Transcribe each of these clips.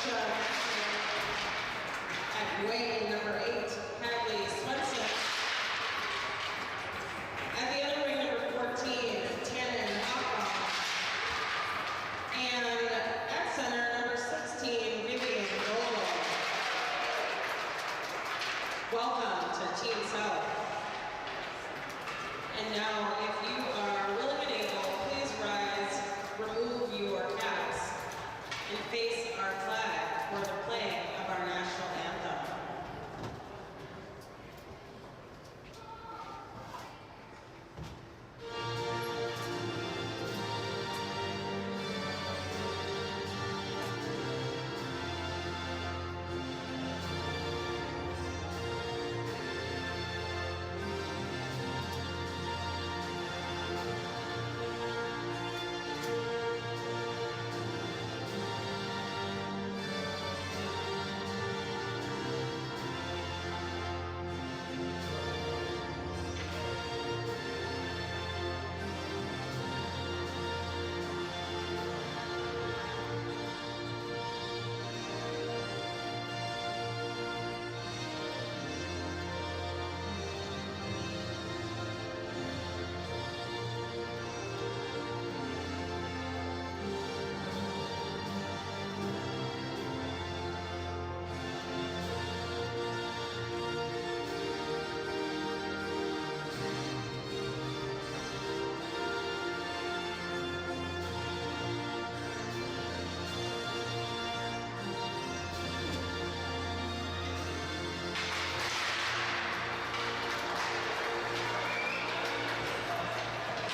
At weight number 8, Hadley Swenson. At the other weight number 14, Tannen Hoffman. And at center number 16, Vivian Vogel. Welcome to Team South. And now, if you are willing and able, please rise, remove your caps, and face our flag for the playing of our national anthem.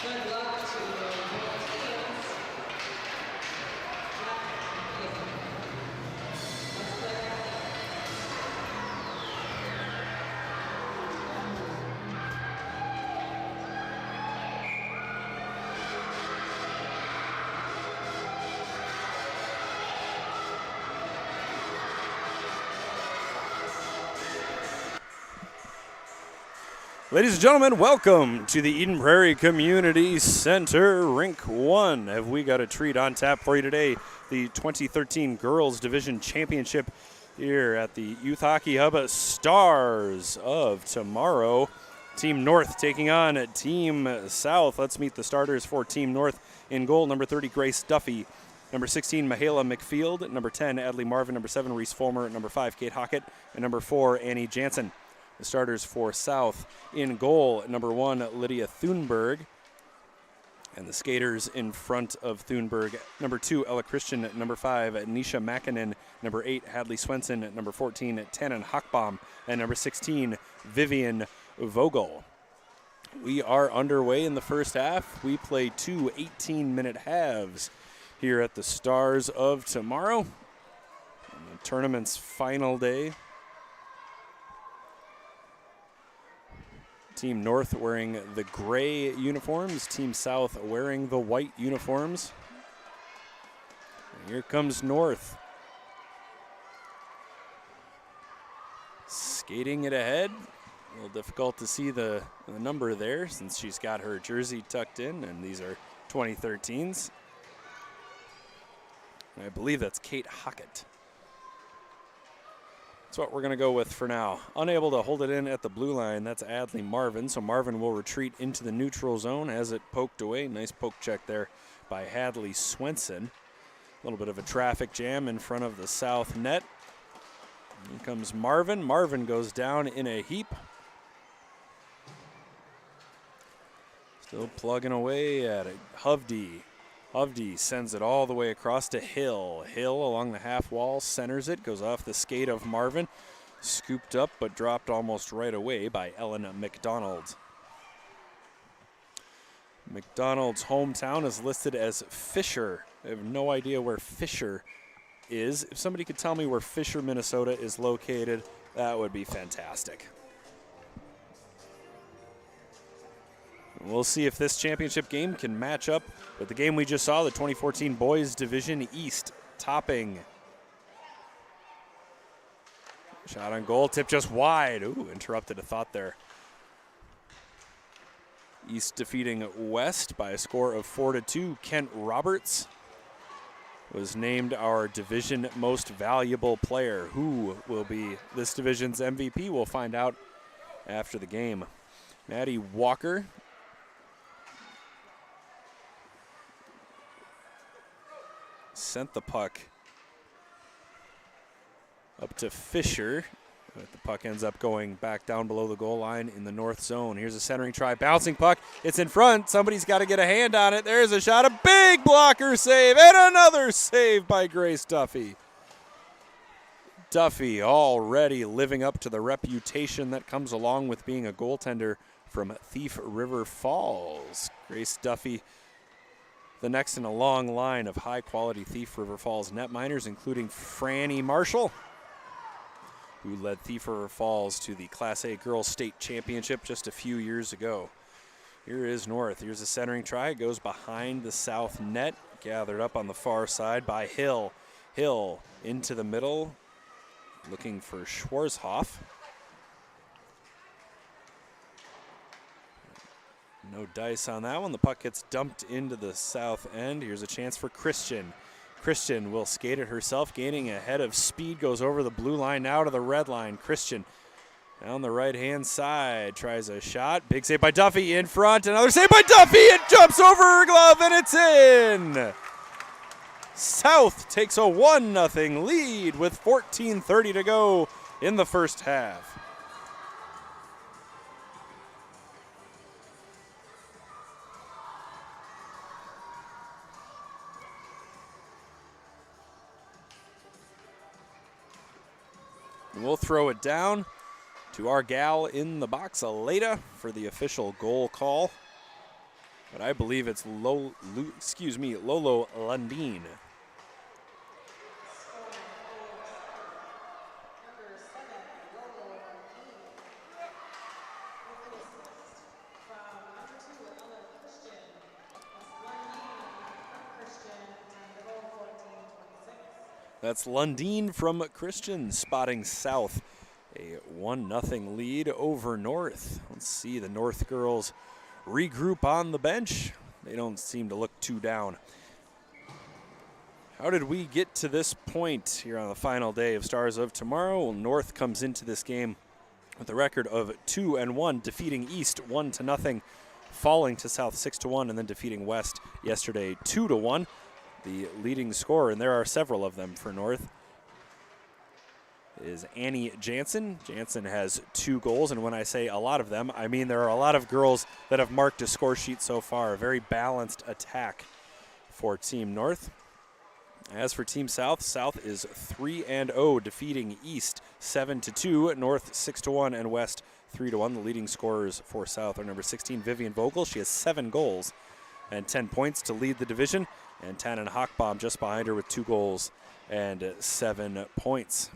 Good luck to both teams. Let's play that. Ladies and gentlemen, welcome to the Eden Prairie Community Center Rink 1. Have we got a treat on tap for you today? The 2013 Girls Division Championship here at the Youth Hockey Hub Stars of Tomorrow. Team North taking on Team South. Let's meet the starters for Team North. In goal, number 30, Grace Duffy. Number 16, Mahala McField. Number 10, Adley Marvin. Number 7, Reese Fulmer. Number 5, Kate Hockett. And number 4, Annie Jansen. The starters for South. In goal, number 1, Lydia Thunberg. And the skaters in front of Thunberg, number 2, Ella Christian. Number 5, Nisha Makinen. Number 8, Hadley Swenson. Number 14, Tannen Hochbaum. And number 16, Vivian Vogel. We are underway in the first half. We play 2 18-minute halves here at the Stars of Tomorrow. On the tournament's final day. Team North wearing the gray uniforms, Team South wearing the white uniforms. And here comes North. Skating it ahead. A little difficult to see the number there since she's got her jersey tucked in, and these are 2013s. And I believe that's Kate Hockett. That's what we're going to go with for now. Unable to hold it in at the blue line, that's Adley Marvin. So Marvin will retreat into the neutral zone as it poked away. Nice poke check there by Hadley Swenson. A little bit of a traffic jam in front of the South net. Here comes Marvin. Marvin goes down in a heap. Still plugging away at it. Hovde. Hovde sends it all the way across to Hill. Hill along the half wall, centers it, goes off the skate of Marvin. Scooped up but dropped almost right away by Ellen McDonald. McDonald's hometown is listed as Fisher. I have no idea where Fisher is. If somebody could tell me where Fisher, Minnesota is located, that would be fantastic. We'll see if this championship game can match up with the game we just saw, the 2014 Boys Division East topping. Shot on goal, tip just wide. Ooh, interrupted a thought there. East defeating West by a score of 4-2. Kent Roberts was named our division most valuable player. Who will be this division's MVP? We'll find out after the game. Maddie Walker sent the puck up to Fisher. But the puck ends up going back down below the goal line in the north zone. Here's a centering try, bouncing puck. It's in front. Somebody's got to get a hand on it. There's a shot, a big blocker save, and another save by Grace Duffy. Duffy already living up to the reputation that comes along with being a goaltender from Thief River Falls. Grace Duffy, the next in a long line of high-quality Thief River Falls netminers, including Franny Marshall, who led Thief River Falls to the Class A Girls State Championship just a few years ago. Here is North. Here's a centering try. It goes behind the south net, gathered up on the far side by Hill. Hill into the middle, looking for Schwarzhoff. No dice on that one. The puck gets dumped into the south end. Here's a chance for Christian. Christian will skate it herself, gaining a head of speed, goes over the blue line, now to the red line. Christian down the right-hand side, tries a shot. Big save by Duffy in front. Another save by Duffy. It jumps over her glove, and it's in. South takes a 1-0 lead with 14:30 to go in the first half. And we'll throw it down to our gal in the box, Aleda, for the official goal call. But I believe it's Lolo Lundin. That's Lundin from Christian, spotting South. A 1-0 lead over North. Let's see the North girls regroup on the bench. They don't seem to look too down. How did we get to this point here on the final day of Stars of Tomorrow? Well, North comes into this game with a record of 2-1, defeating East 1-0, falling to South 6-1, and then defeating West yesterday 2-1. The leading scorer, and there are several of them for North, is Annie Jansen. Jansen has 2 goals, and when I say a lot of them, I mean there are a lot of girls that have marked a score sheet so far. A very balanced attack for Team North. As for Team South, South is 3-0, defeating East 7-2, North 6-1, and West 3-1. The leading scorers for South are number 16, Vivian Vogel. She has 7 goals and 10 points to lead the division, and Tannen Hochbaum just behind her with 2 goals and 7 points.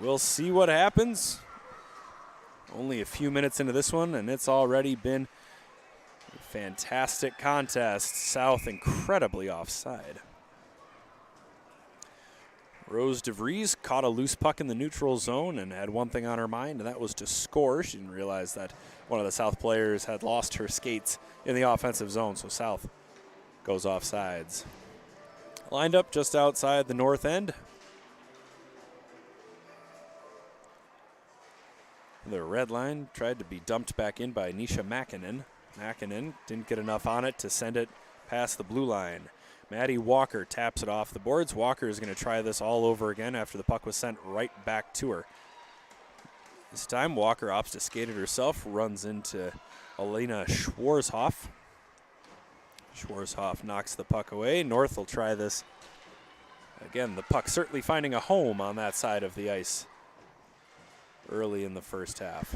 We'll see what happens. Only a few minutes into this one, and it's already been a fantastic contest. South incredibly offside. Rose DeVries caught a loose puck in the neutral zone and had one thing on her mind, and that was to score. She didn't realize that one of the South players had lost her skates in the offensive zone, so South goes offsides. Lined up just outside the north end. The red line tried to be dumped back in by Nisha Makinen. Makinen didn't get enough on it to send it past the blue line. Maddie Walker taps it off the boards. Walker is going to try this all over again after the puck was sent right back to her. This time Walker opts to skate it herself, runs into Elena Schwarzhoff. Schwarzhoff knocks the puck away. North will try this. Again, the puck certainly finding a home on that side of the ice early in the first half.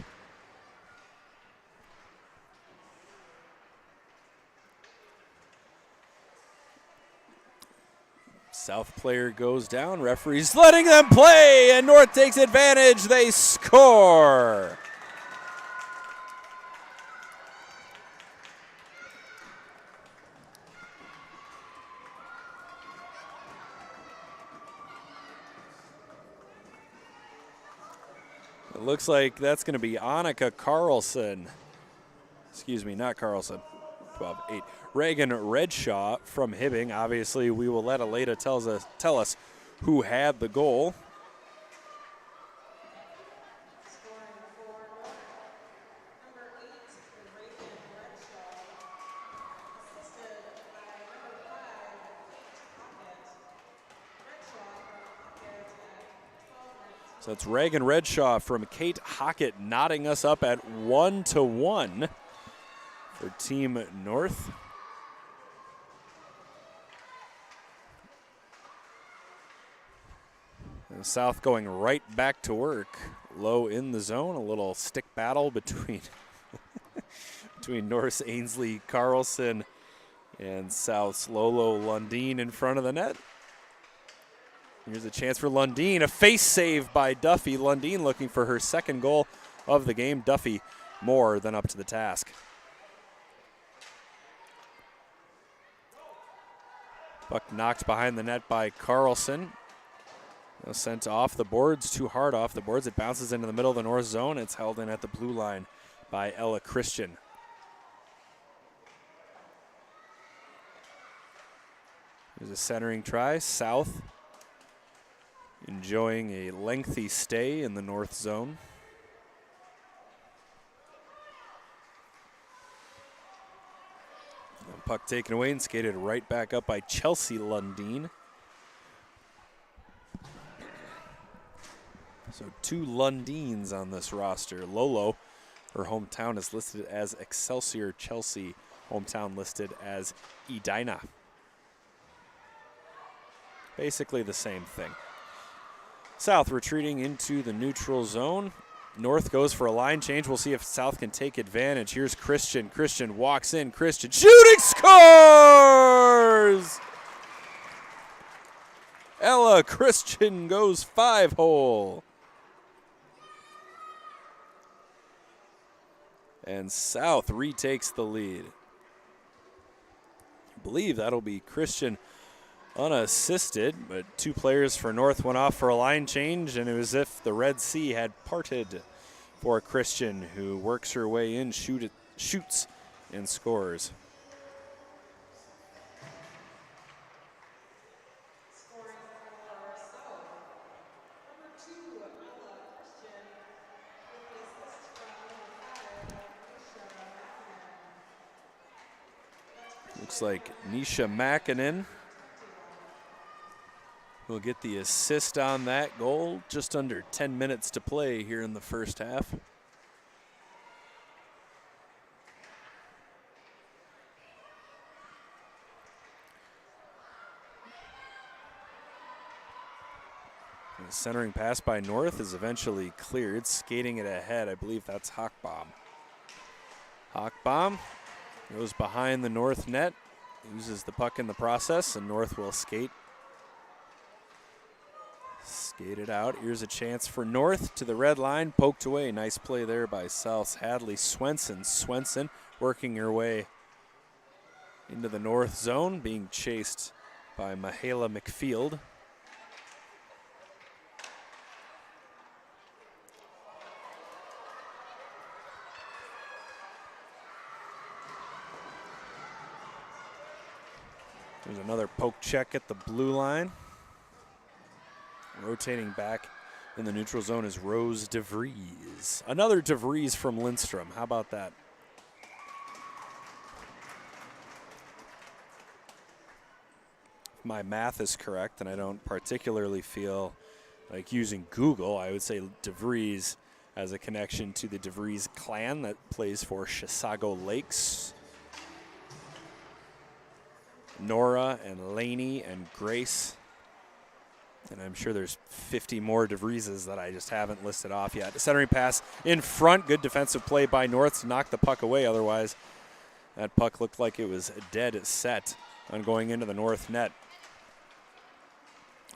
South player goes down. Referee's letting them play, and North takes advantage. They score. It looks like that's going to be Annika Carlson. Excuse me, not Carlson. 12-8. Reagan Redshaw from Hibbing. Obviously, we will let Aleda tell us who had the goal. So it's Reagan Redshaw from Kate Hockett knotting us up at 1-1 for Team North. And South going right back to work. Low in the zone, a little stick battle between between North's Ainsley Carlson and South's Lolo Lundeen in front of the net. Here's a chance for Lundeen. A face save by Duffy. Lundeen looking for her second goal of the game. Duffy more than up to the task. Puck knocked behind the net by Carlson. Now sent off the boards, too hard off the boards. It bounces into the middle of the North zone. It's held in at the blue line by Ella Christian. Here's a centering try. South enjoying a lengthy stay in the North zone. And puck taken away and skated right back up by Chelsea Lundeen. So 2 Lundeens on this roster. Lolo, her hometown is listed as Excelsior. Chelsea, hometown listed as Edina. Basically the same thing. South retreating into the neutral zone. North goes for a line change. We'll see if South can take advantage. Here's Christian. Christian walks in. Christian shooting, scores! Ella Christian goes 5-hole. And South retakes the lead. I believe that'll be Christian unassisted, but 2 players for North went off for a line change, and it was as if the Red Sea had parted for Christian, who works her way in, shoots, and scores. Looks like Nisha Makinen will get the assist on that goal. Just under 10 minutes to play here in the first half. And the centering pass by North is eventually cleared. Skating it ahead, I believe that's Hochbaum. Hochbaum goes behind the North net, uses the puck in the process, and North will skate. Skated out. Here's a chance for North to the red line. Poked away. Nice play there by South's Hadley Swenson. Swenson working her way into the North zone, being chased by Mahala McField. There's another poke check at the blue line. Rotating back in the neutral zone is Rose DeVries. Another DeVries from Lindstrom. How about that? If my math is correct, and I don't particularly feel like using Google, I would say DeVries has a connection to the DeVries clan that plays for Chisago Lakes. Nora and Laney and Grace. And I'm sure there's 50 more DeVrieses that I just haven't listed off yet. Centering pass in front. Good defensive play by North to knock the puck away. Otherwise, that puck looked like it was dead set on going into the North net.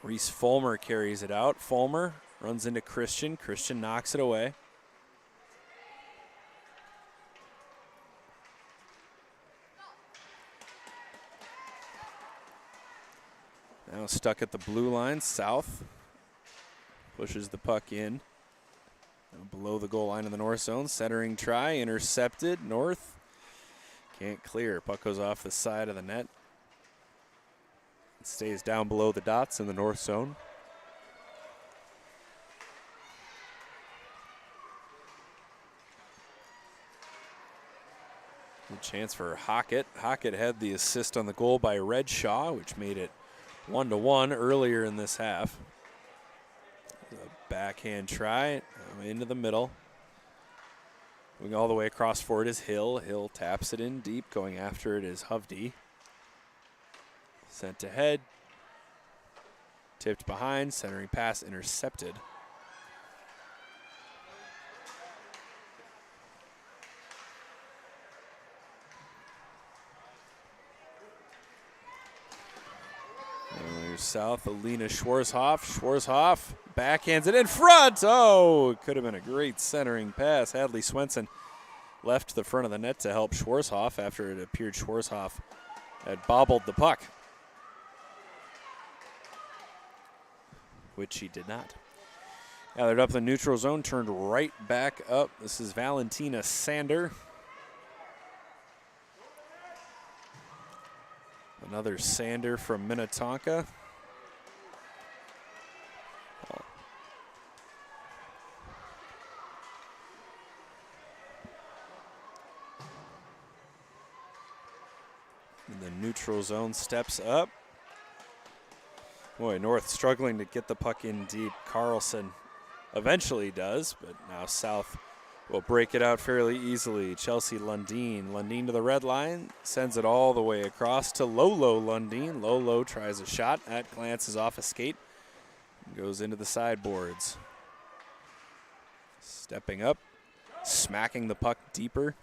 Reese Fulmer carries it out. Fulmer runs into Christian. Christian knocks it away. Now stuck at the blue line. South pushes the puck in. Now below the goal line in the North zone. Centering try, intercepted. North Can't clear. Puck goes off the side of the net. It stays down below the dots in the north zone. Good chance for Hockett. Hockett had the assist on the goal by Redshaw, which made it 1-1 earlier in this half. A backhand try into the middle. Going all the way across for it is Hill. Hill taps it in deep. Going after it is Hovde. Sent ahead. Tipped behind. Centering pass intercepted. South, Alina Schwarzhoff. Schwarzhoff backhands it in front. Oh, it could have been a great centering pass. Hadley Swenson left the front of the net to help Schwarzhoff after it appeared Schwarzhoff had bobbled the puck, which he did not. Gathered up in the neutral zone, turned right back up. This is Valentina Sander. Another Sander from Minnetonka. In the neutral zone, steps up. Boy, North struggling to get the puck in deep. Carlson eventually does, but now South will break it out fairly easily. Chelsea Lundeen. Lundeen to the red line, sends it all the way across to Lolo Lundeen. Lolo tries a shot. That glances off a skate. Goes into the sideboards. Stepping up, smacking the puck deeper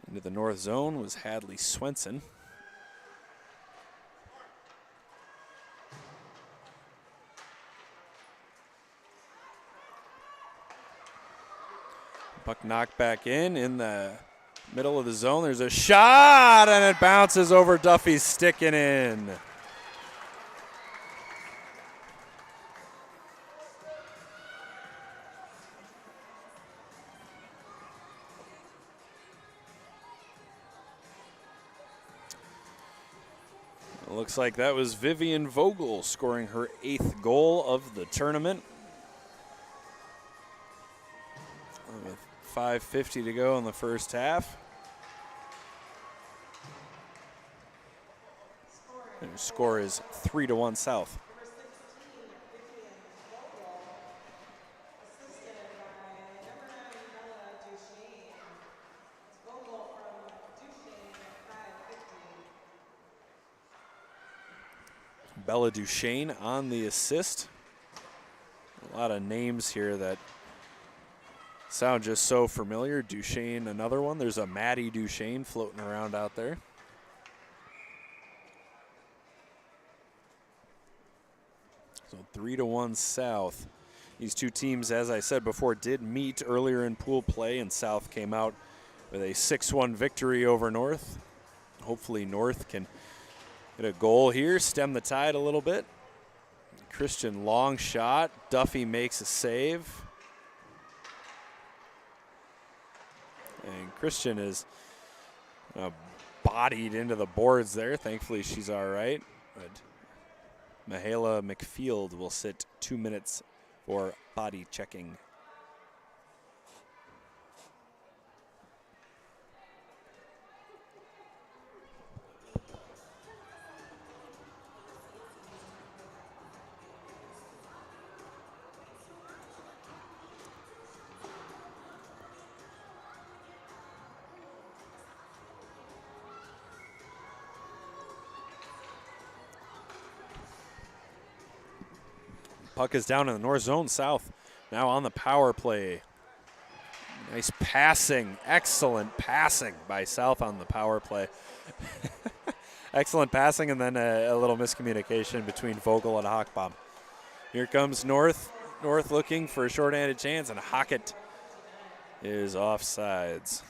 into the north zone was Hadley Swenson. Puck knocked back in the middle of the zone. There's a shot, and it bounces over Duffy's stick and in. It looks like that was Vivian Vogel scoring her 8th goal of the tournament. With 5:50 to go in the first half. And the score is 3-1 South. Bella Duchesne on the assist. A lot of names here that sound just so familiar. Duchesne, another one. There's a Maddie Duchesne floating around out there. So 3-1 South. These two teams, as I said before, did meet earlier in pool play, and South came out with a 6-1 victory over North. Hopefully North can get a goal here, stem the tide a little bit. Christian long shot. Duffy makes a save. And Christian is bodied into the boards there. Thankfully, she's all right. But Mahala McField will sit 2 minutes for body checking. Puck is down in the north zone. South now on the power play. Nice passing. Excellent passing by South on the power play. Excellent passing, and then a little miscommunication between Vogel and Hochbaum. Here comes North. North looking for a shorthanded chance, and Hockett is offsides.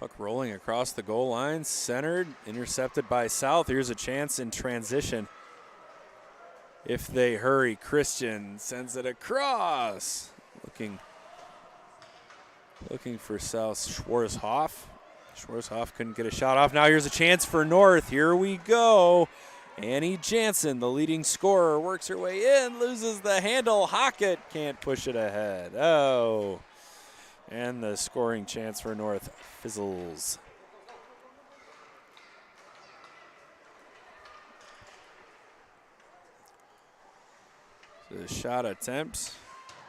Puck rolling across the goal line, centered, intercepted by South. Here's a chance in transition. If they hurry, Christian sends it across. Looking for South Schwarzhoff. Schwarzhoff couldn't get a shot off. Now here's a chance for North. Here we go. Annie Jansen, the leading scorer, works her way in, loses the handle. Hockett can't push it ahead. Oh. And the scoring chance for North fizzles. The shot attempt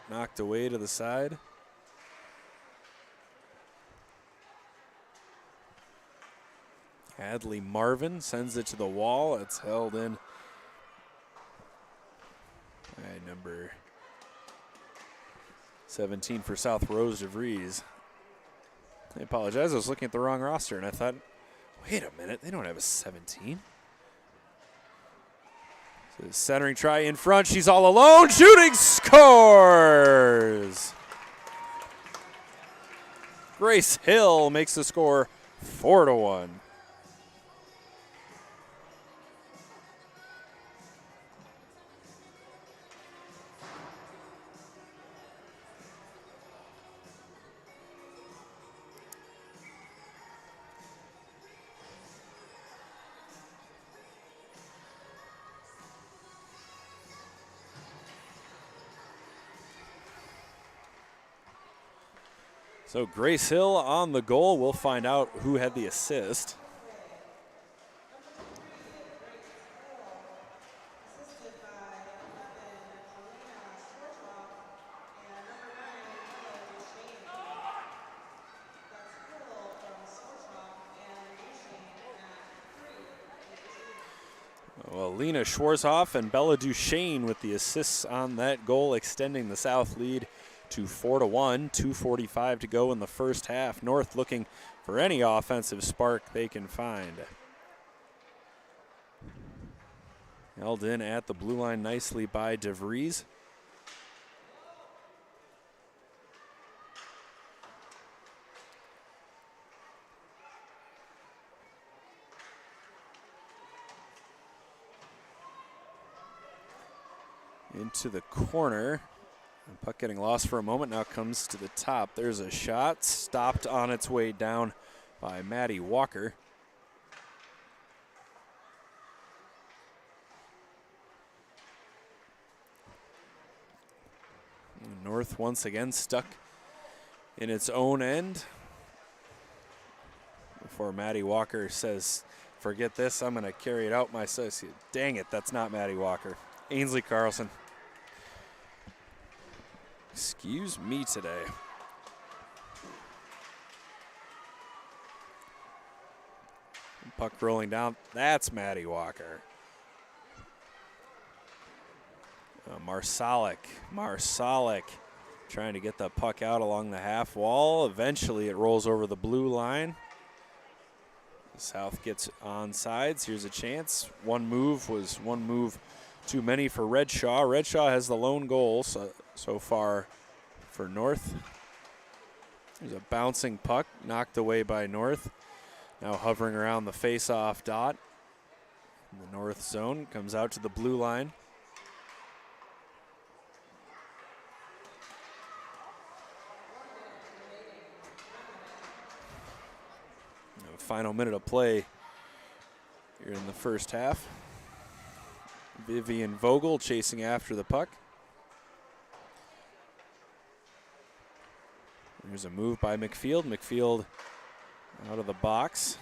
knocked away to the side. Hadley Marvin sends it to the wall. It's held in by number 17 for South, Rose DeVries. I apologize, I was looking at the wrong roster and I thought, wait a minute, they don't have a 17. So the centering try in front, she's all alone, shooting, scores! Grace Hill makes the score 4-1. So Grace Hill on the goal. We'll find out who had the assist. Well, Lena Schwarzhoff and Bella Duchesne with the assists on that goal, extending the South lead to 4-1, 2:45 to go in the first half. North looking for any offensive spark they can find. Held in at the blue line nicely by DeVries. Into the corner. And puck getting lost for a moment, now comes to the top. There's a shot, stopped on its way down by Maddie Walker. North once again stuck in its own end. Before Maddie Walker says, forget this, I'm gonna carry it out myself. Dang it, that's not Maddie Walker. Ainsley Carlson. Excuse me today. Puck rolling down. That's Maddie Walker. Marsalik trying to get the puck out along the half wall. Eventually it rolls over the blue line. South gets on sides. Here's a chance. One move was one move too many for Redshaw. Redshaw has the lone goal so far for North. There's a bouncing puck knocked away by North. Now hovering around the face-off dot. In the North zone, comes out to the blue line. Final minute of play here in the first half. Vivian Vogel chasing after the puck. There's a move by McField. McField out of the box.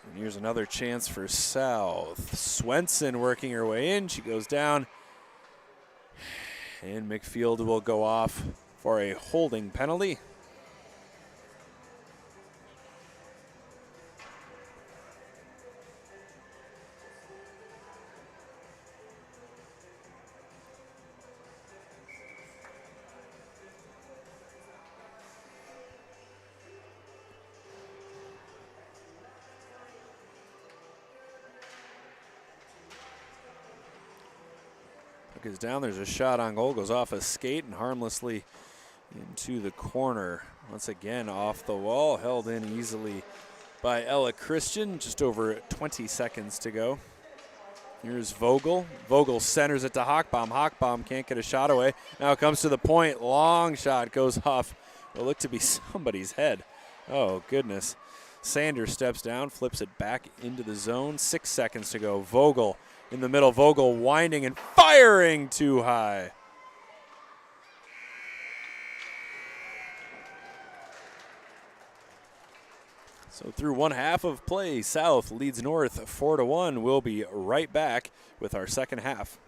And here's another chance for South. Swenson working her way in. She goes down. And McField will go off for a holding penalty. Is down. There's a shot on goal, goes off a skate and harmlessly into the corner. Once again off the wall, held in easily by Ella Christian. Just over 20 seconds to go. Here's Vogel. Vogel centers it to Hochbaum. Hochbaum can't get a shot away. Now it comes to the point. Long shot goes off. Will look to be somebody's head. Oh, goodness. Sanders steps down, flips it back into the zone. 6 seconds to go. Vogel in the middle. Vogel winding and firing too high. So through one half of play, South leads North 4-1. We'll be right back with our second half.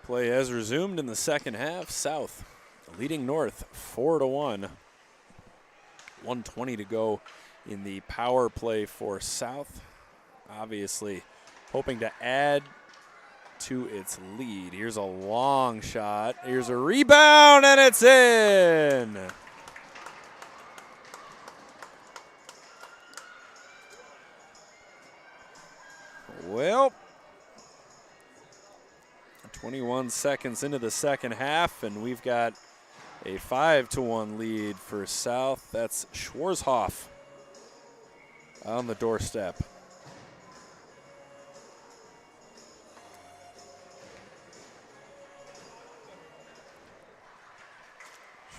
Play has resumed in the second half. South leading North 4-1. 1:20 to go in the power play for South. Obviously hoping to add to its lead. Here's a long shot. Here's a rebound, and it's in. Well, 21 seconds into the second half, and we've got a 5-1 lead for South. That's Schwarzhoff on the doorstep.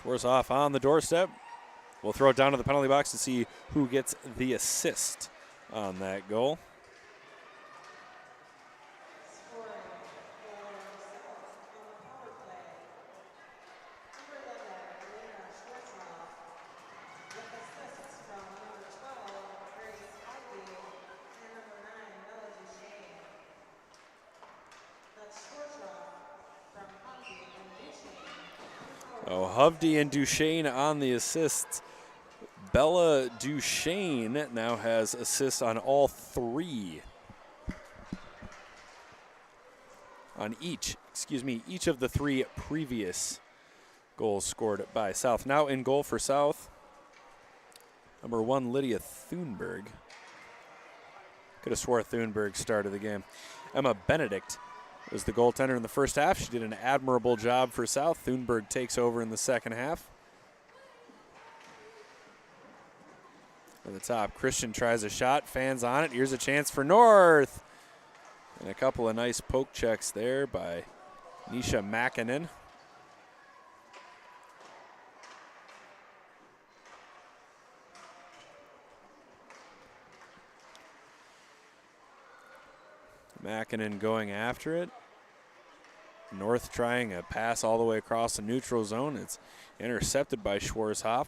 Schwarzhoff on the doorstep. We'll throw it down to the penalty box to see who gets the assist on that goal. Hovde and Duchesne on the assists. Bella Duchesne now has assists on all three. On each of the three previous goals scored by South. Now in goal for South, number 1, Lydia Thunberg. Could have swore Thunberg started the game. Emma Benedict was the goaltender in the first half. She did an admirable job for South. Thunberg takes over in the second half. At the top, Christian tries a shot, fans on it. Here's a chance for North. And a couple of nice poke checks there by Nisha Makinen. Makinen going after it. North trying a pass all the way across the neutral zone. It's intercepted by Schwarzhoff.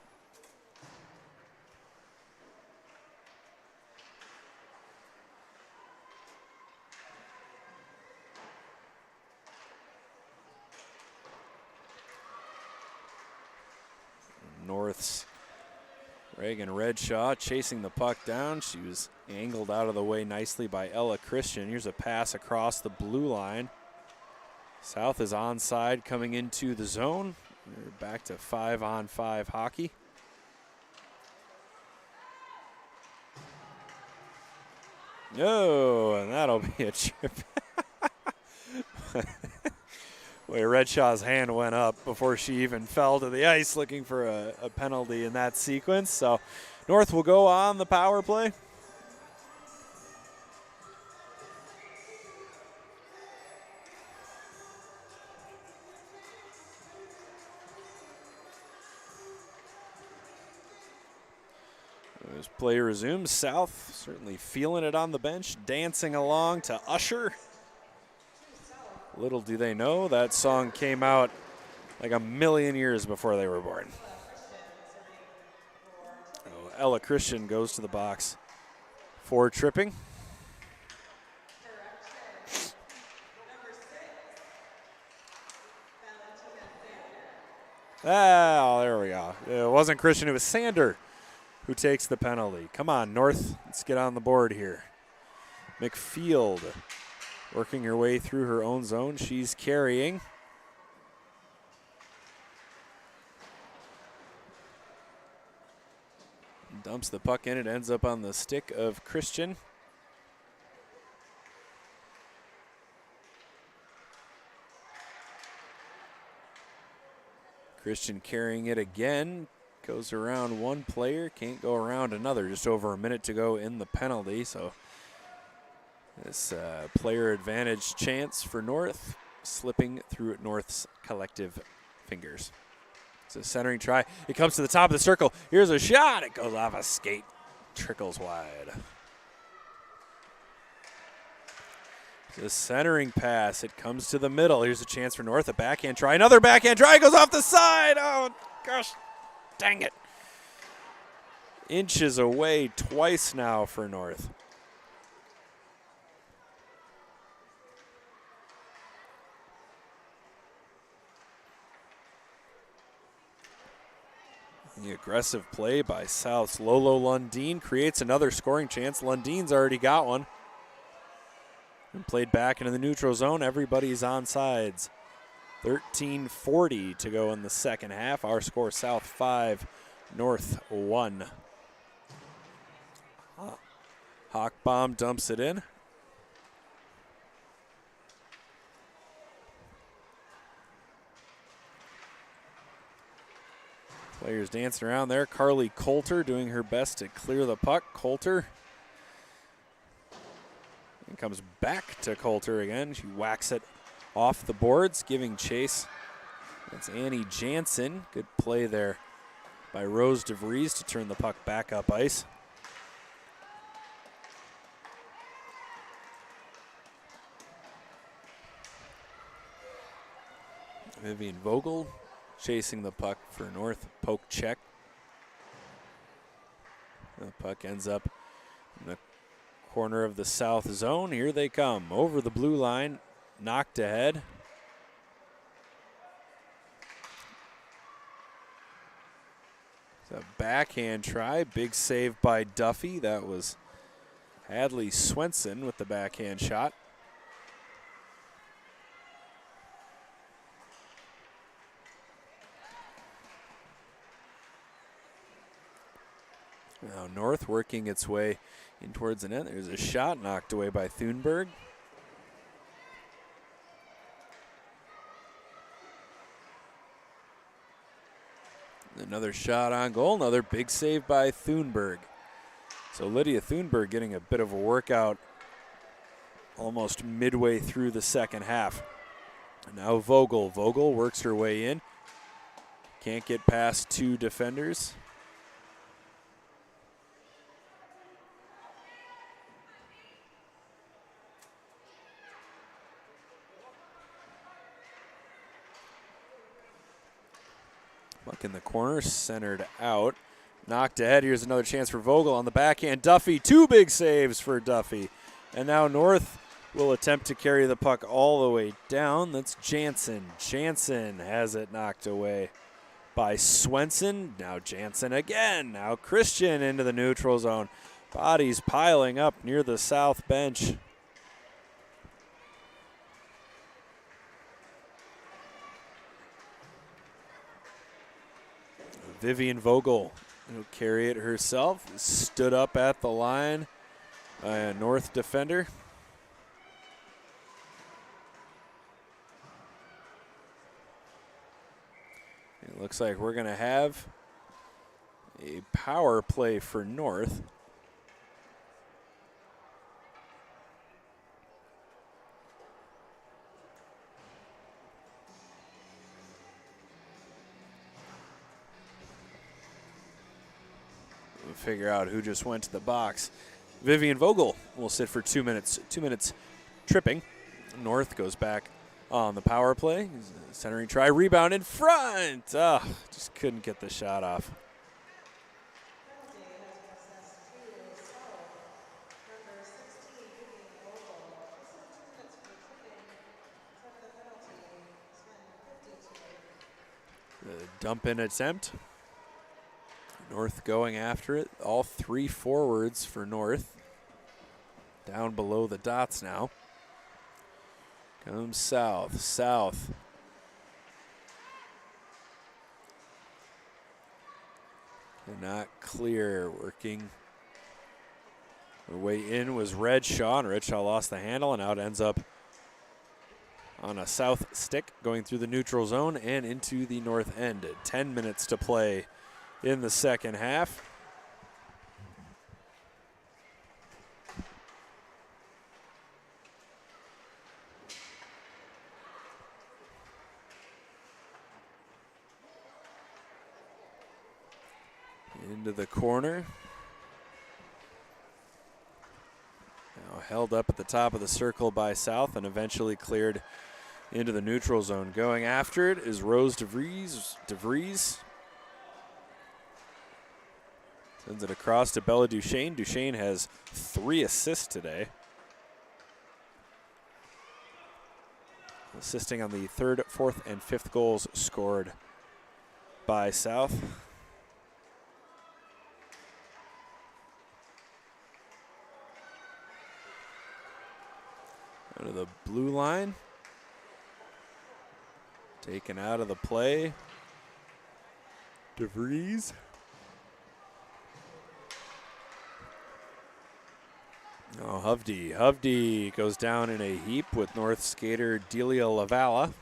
North's Reagan Redshaw chasing the puck down. She was angled out of the way nicely by Ella Christian. Here's a pass across the blue line. South is onside coming into the zone. We're back to 5-on-5 hockey. Oh, and that'll be a chip. Way Redshaw's hand went up before she even fell to the ice, looking for a penalty in that sequence. So North will go on the power play. As play resumes, South certainly feeling it on the bench, dancing along to Usher. Little do they know that song came out like a million years before they were born. Oh, Ella Christian goes to the box for tripping. Oh, there we go. It wasn't Christian, it was Sander who takes the penalty. Come on, North, let's get on the board here. McField working her way through her own zone. She's carrying. Dumps the puck in. It ends up on the stick of Christian. Christian carrying it again. Goes around one player, can't go around another. Just over a minute to go in the penalty. So this player advantage chance for North slipping through North's collective fingers. It's a centering try. It comes to the top of the circle. Here's a shot. It goes off a skate. Trickles wide. The centering pass. It comes to the middle. Here's a chance for North. A backhand try. Another backhand try. Goes off the side. Oh, gosh. Dang it. Inches away twice now for North. The aggressive play by South's Lolo Lundeen creates another scoring chance. Lundeen's already got one. And played back into the neutral zone. Everybody's on sides. 13:40 to go in the second half. Our score, South 5, North 1. Hawkbaum dumps it in. Players dancing around there. Carly Coulter doing her best to clear the puck. Coulter. And comes back to Coulter again. She whacks it off the boards, giving chase. That's Annie Jansen. Good play there by Rose DeVries to turn the puck back up ice. Vivian Vogel chasing the puck for North. Poke check. The puck ends up in the corner of the South zone. Here they come over the blue line. Knocked ahead. It's a backhand try. Big save by Duffy. That was Hadley Swenson with the backhand shot. Now North working its way in towards the net. There's a shot knocked away by Thunberg. Another shot on goal. Another big save by Thunberg. So Lydia Thunberg getting a bit of a workout almost midway through the second half. Now Vogel. Vogel works her way in. Can't get past two defenders. Puck in the corner, centered out. Knocked ahead. Here's another chance for Vogel on the backhand. Duffy, two big saves for Duffy. And now North will attempt to carry the puck all the way down. That's Jansen. Jansen has it knocked away by Swenson. Now Jansen again. Now Christian into the neutral zone. Bodies piling up near the south bench. Vivian Vogel will carry it herself. Stood up at the line by a North defender. It looks like we're going to have a power play for North. We'll figure out who just went to the box. Vivian Vogel will sit for 2 minutes. 2 minutes tripping. North goes back on the power play. Centering try, rebound in front. Just couldn't get the shot off. The dump in attempt. North going after it. All 3 forwards for North. Down below the dots now. Comes South. South. Not clear. Working her way in was Redshaw, and Redshaw lost the handle, and out ends up on a South stick going through the neutral zone and into the North end. 10 minutes to play in the second half. Into the corner. Now held up at the top of the circle by South and eventually cleared into the neutral zone. Going after it is Rose DeVries. DeVries sends it across to Bella Duchesne. Duchesne has 3 assists today. Assisting on the 3rd, 4th, and 5th goals scored by South. Out of the blue line. Taken out of the play. DeVries. Oh, Hovde. Hovde goes down in a heap with North skater Delia Lavala.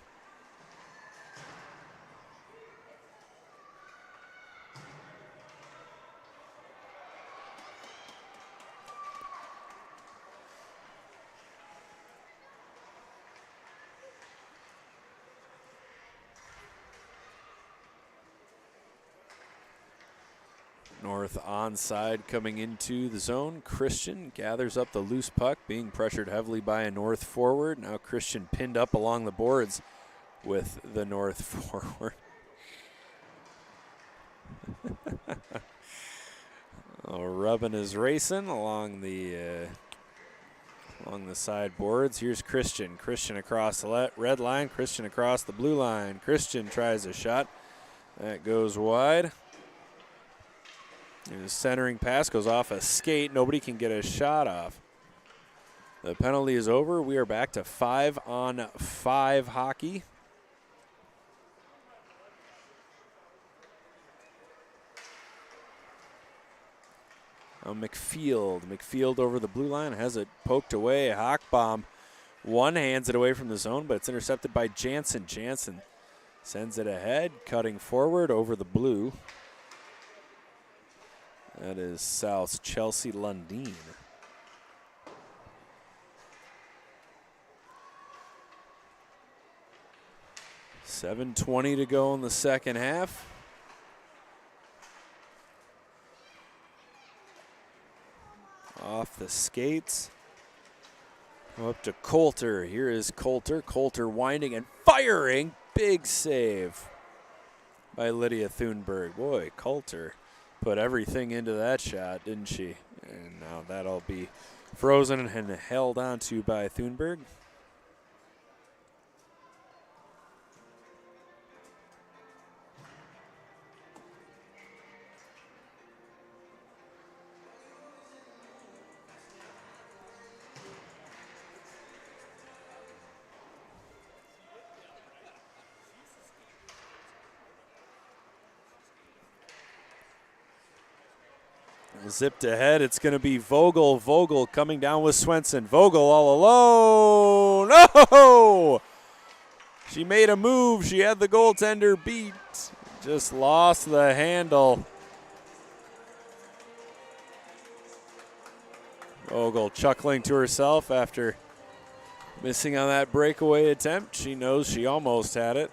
North onside coming into the zone. Christian gathers up the loose puck, being pressured heavily by a North forward. Now Christian pinned up along the boards with the North forward. Rubbin is racing along the side boards. Here's Christian. Christian across the red line. Christian across the blue line. Christian tries a shot. That goes wide. And the centering pass goes off a skate. Nobody can get a shot off. The penalty is over. We are back to 5-on-5 hockey. McField over the blue line, has it poked away. Hockbaum one hands it away from the zone, but it's intercepted by Jansen. Jansen sends it ahead, cutting forward over the blue. That is South's Chelsea Lundeen. $7:20 to go in the second half. Off the skates. Up to Coulter. Here is Coulter. Coulter winding and firing. Big save by Lydia Thunberg. Boy, Coulter put everything into that shot, didn't she? And now that'll be frozen and held onto by Thunberg. Zipped ahead. It's going to be Vogel. Vogel coming down with Swenson. Vogel all alone. No! She made a move. She had the goaltender beat. Just lost the handle. Vogel chuckling to herself after missing on that breakaway attempt. She knows she almost had it.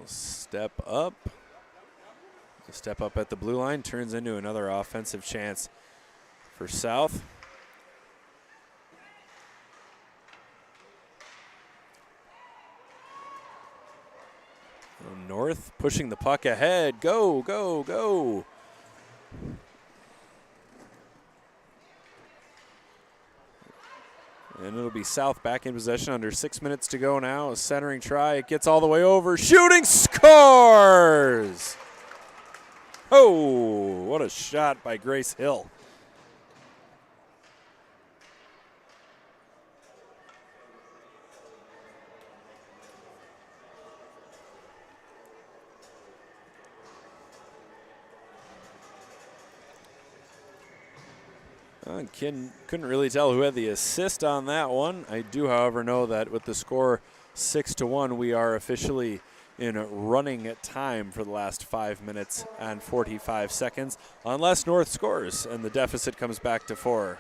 Step up. A step up at the blue line turns into another offensive chance for South. North pushing the puck ahead. Go, go, go. And it'll be South back in possession under 6 minutes to go now. A centering try. It gets all the way over. Shooting, scores! Oh, what a shot by Grace Hill. Couldn't really tell who had the assist on that one. I do, however, know that with the score 6-1, we are officially in running time for the last 5 minutes and 45 seconds, unless North scores and the deficit comes back to 4.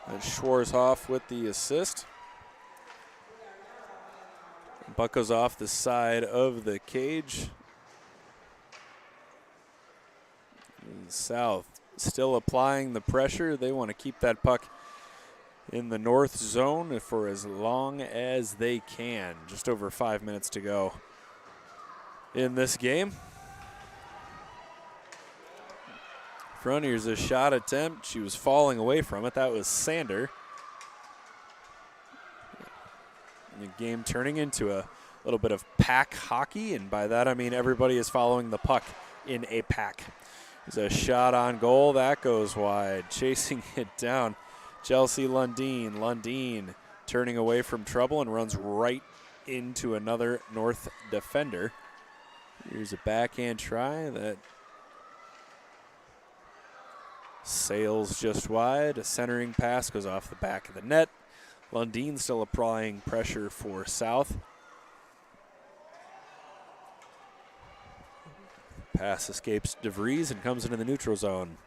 And Schwarzhoff with the assist. Puck goes off the side of the cage. South still applying the pressure. They want to keep that puck in the North zone for as long as they can. Just over 5 minutes to go in this game. Front, here's a shot attempt. She was falling away from it. That was Sander. The game turning into a little bit of pack hockey, and by that I mean everybody is following the puck in a pack. There's a shot on goal. That goes wide. Chasing it down, Chelsea Lundeen. Lundeen turning away from trouble and runs right into another North defender. Here's a backhand try that sails just wide. A centering pass goes off the back of the net. Lundeen still applying pressure for South. Pass escapes DeVries and comes into the neutral zone.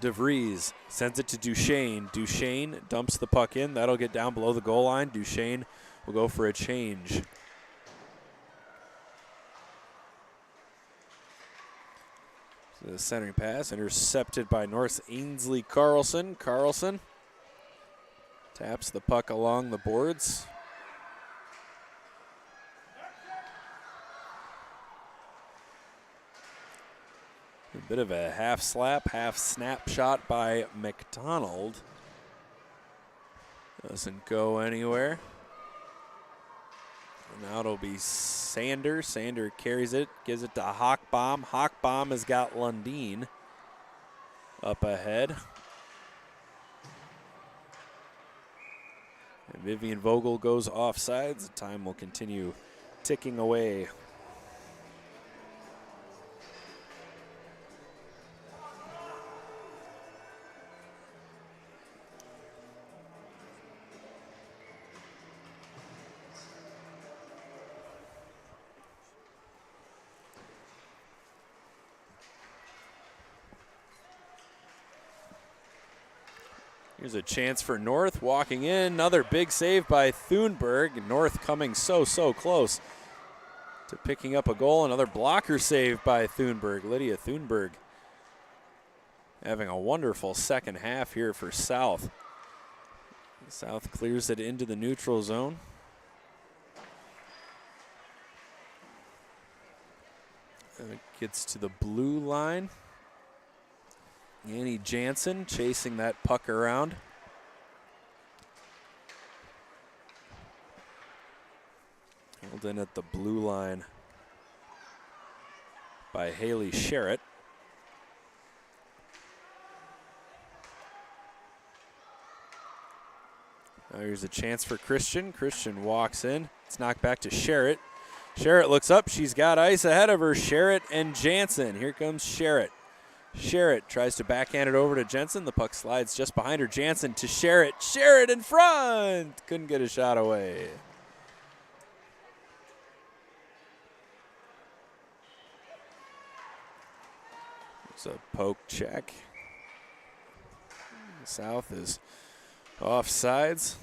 DeVries sends it to Duchesne. Duchesne dumps the puck in. That'll get down below the goal line. Duchesne will go for a change. The centering pass intercepted by North's Ainsley Carlson. Carlson taps the puck along the boards. A bit of a half slap, half snap shot by McDonald. Doesn't go anywhere. Now it'll be Sander. Sander carries it, gives it to Hochbaum. Hochbaum has got Lundeen up ahead. And Vivian Vogel goes offsides. The time will continue ticking away. Here's a chance for North walking in. Another big save by Thunberg. North coming so close to picking up a goal. Another blocker save by Thunberg. Lydia Thunberg having a wonderful second half here for South. South clears it into the neutral zone. And it gets to the blue line. Annie Jansen chasing that puck around. Held in at the blue line by Haley Sherritt. Now here's a chance for Christian. Christian walks in. It's knocked back to Sherritt. Sherritt looks up. She's got ice ahead of her. Sherritt and Jansen. Here comes Sherritt. Sherritt tries to backhand it over to Jensen. The puck slides just behind her. Jansen to Sherritt. Sherritt in front. Couldn't get a shot away. It's a poke check. South is offsides.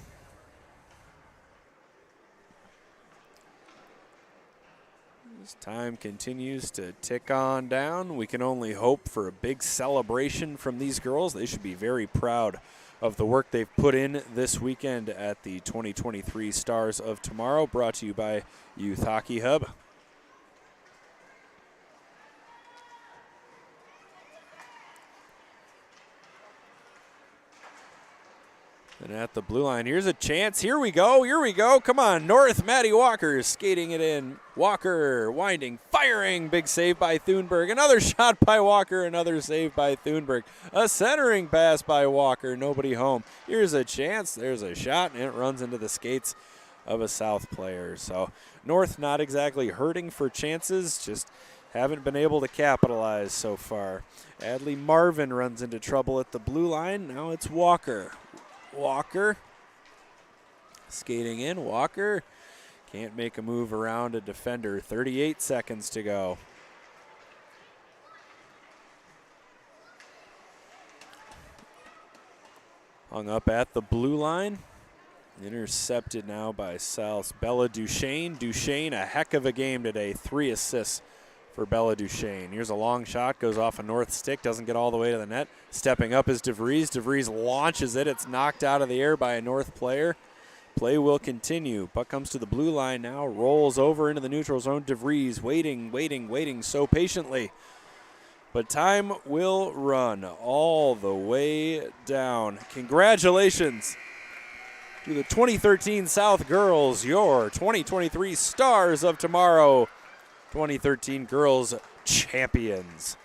As time continues to tick on down, we can only hope for a big celebration from these girls. They should be very proud of the work they've put in this weekend at the 2023 Stars of Tomorrow, brought to you by Youth Hockey Hub. And at the blue line, here's a chance. Here we go. Here we go. Come on, North. Maddie Walker skating it in. Walker winding, firing. Big save by Thunberg. Another shot by Walker. Another save by Thunberg. A centering pass by Walker. Nobody home. Here's a chance. There's a shot, and it runs into the skates of a South player. So North not exactly hurting for chances, just haven't been able to capitalize so far. Adley Marvin runs into trouble at the blue line. Now it's Walker. Walker skating in. Walker can't make a move around a defender. 38 seconds to go. Hung up at the blue line. Intercepted now by South's Bella Duchesne. Duchesne, a heck of a game today. 3 assists for Bella Duchesne. Here's a long shot, goes off a North stick, doesn't get all the way to the net. Stepping up is DeVries. DeVries launches it. It's knocked out of the air by a North player. Play will continue. Puck comes to the blue line now, rolls over into the neutral zone. DeVries waiting so patiently. But time will run all the way down. Congratulations to the 2013 South girls, your 2023 Stars of Tomorrow 2013 girls champions.